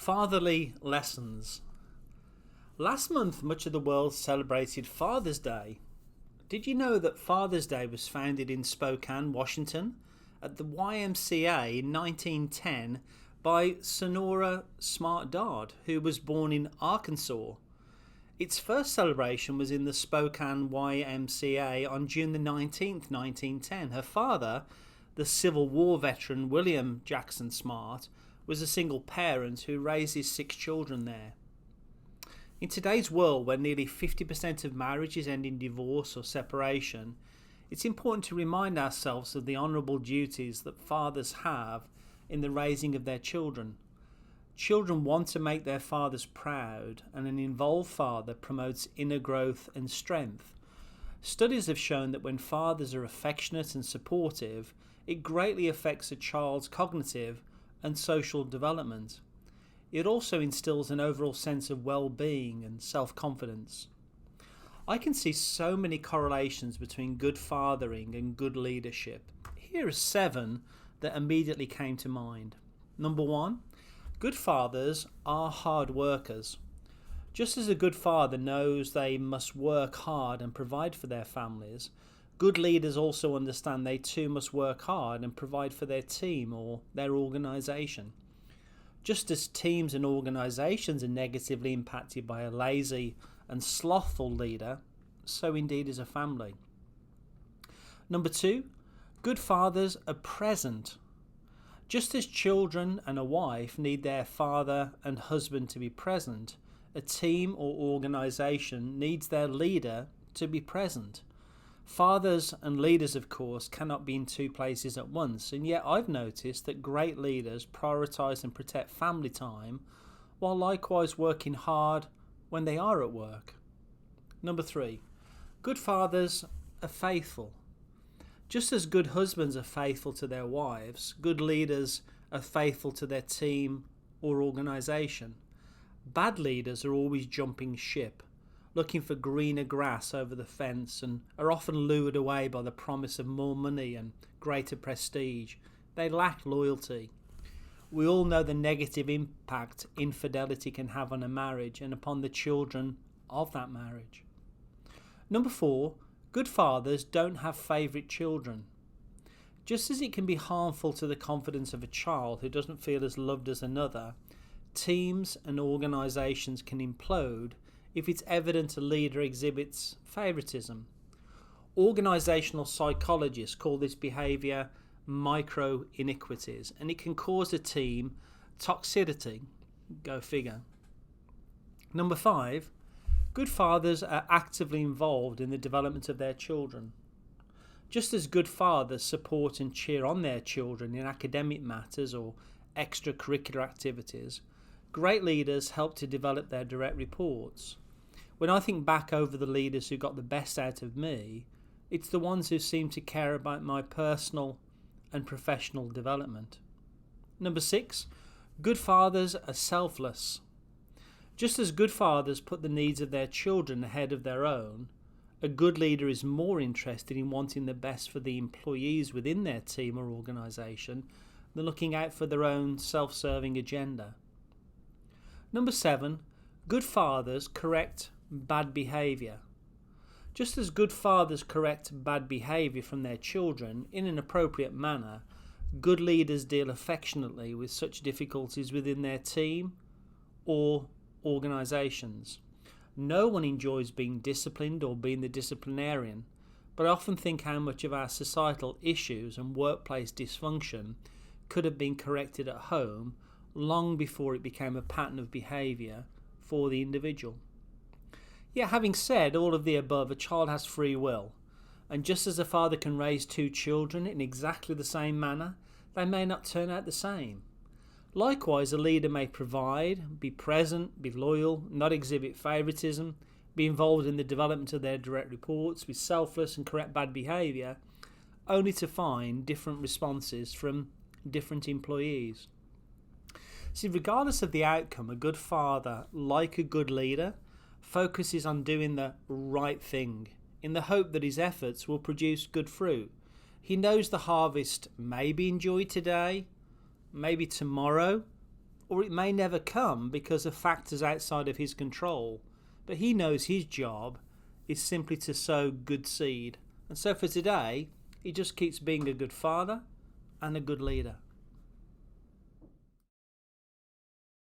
Fatherly lessons. Last month, much of the world celebrated Father's Day. Did you know that Father's Day was founded in Spokane, Washington, at the YMCA in 1910 by Sonora Smart Dodd, who was born in Arkansas? Its first celebration was in the Spokane YMCA on June the 19th, 1910. Her father, the Civil War veteran William Jackson Smart, was a single parent who raised his 6 children there. In today's world, where nearly 50% of marriages end in divorce or separation, it's important to remind ourselves of the honourable duties that fathers have in the raising of their children. Children want to make their fathers proud, and an involved father promotes inner growth and strength. Studies have shown that when fathers are affectionate and supportive, it greatly affects a child's cognitive and social development. It also instills an overall sense of well-being and self-confidence. I can see so many correlations between good fathering and good leadership. Here are 7 that immediately came to mind. Number 1, good fathers are hard workers. Just as a good father knows they must work hard and provide for their families, good leaders also understand they too must work hard and provide for their team or their organisation. Just as teams and organisations are negatively impacted by a lazy and slothful leader, so indeed is a family. Number 2, good fathers are present. Just as children and a wife need their father and husband to be present, a team or organisation needs their leader to be present. Fathers and leaders, of course, cannot be in 2 places at once, and yet I've noticed that great leaders prioritise and protect family time while likewise working hard when they are at work. Number 3, good fathers are faithful. Just as good husbands are faithful to their wives, good leaders are faithful to their team or organisation. Bad leaders are always jumping ship, looking for greener grass over the fence, and are often lured away by the promise of more money and greater prestige. They lack loyalty. We all know the negative impact infidelity can have on a marriage and upon the children of that marriage. Number 4, good fathers don't have favourite children. Just as it can be harmful to the confidence of a child who doesn't feel as loved as another, teams and organisations can implode if it's evident a leader exhibits favouritism. Organisational psychologists call this behaviour micro-iniquities, and it can cause a team toxicity. Go figure. Number 5, good fathers are actively involved in the development of their children. Just as good fathers support and cheer on their children in academic matters or extracurricular activities, great leaders help to develop their direct reports. When I think back over the leaders who got the best out of me, it's the ones who seem to care about my personal and professional development. Number 6, good fathers are selfless. Just as good fathers put the needs of their children ahead of their own, a good leader is more interested in wanting the best for the employees within their team or organisation than looking out for their own self-serving agenda. Number 7, good fathers correct bad behaviour. Just as good fathers correct bad behaviour from their children in an appropriate manner, good leaders deal affectionately with such difficulties within their team or organisations. No one enjoys being disciplined or being the disciplinarian, but I often think how much of our societal issues and workplace dysfunction could have been corrected at home long before it became a pattern of behaviour for the individual. Yet having said all of the above, a child has free will, and just as a father can raise 2 children in exactly the same manner, they may not turn out the same. Likewise, a leader may provide, be present, be loyal, not exhibit favouritism, be involved in the development of their direct reports, be selfless and correct bad behaviour, only to find different responses from different employees. See, regardless of the outcome, a good father, like a good leader, focuses on doing the right thing in the hope that his efforts will produce good fruit. He knows the harvest may be enjoyed today, maybe tomorrow, or it may never come because of factors outside of his control. But he knows his job is simply to sow good seed. And so for today, he just keeps being a good father and a good leader.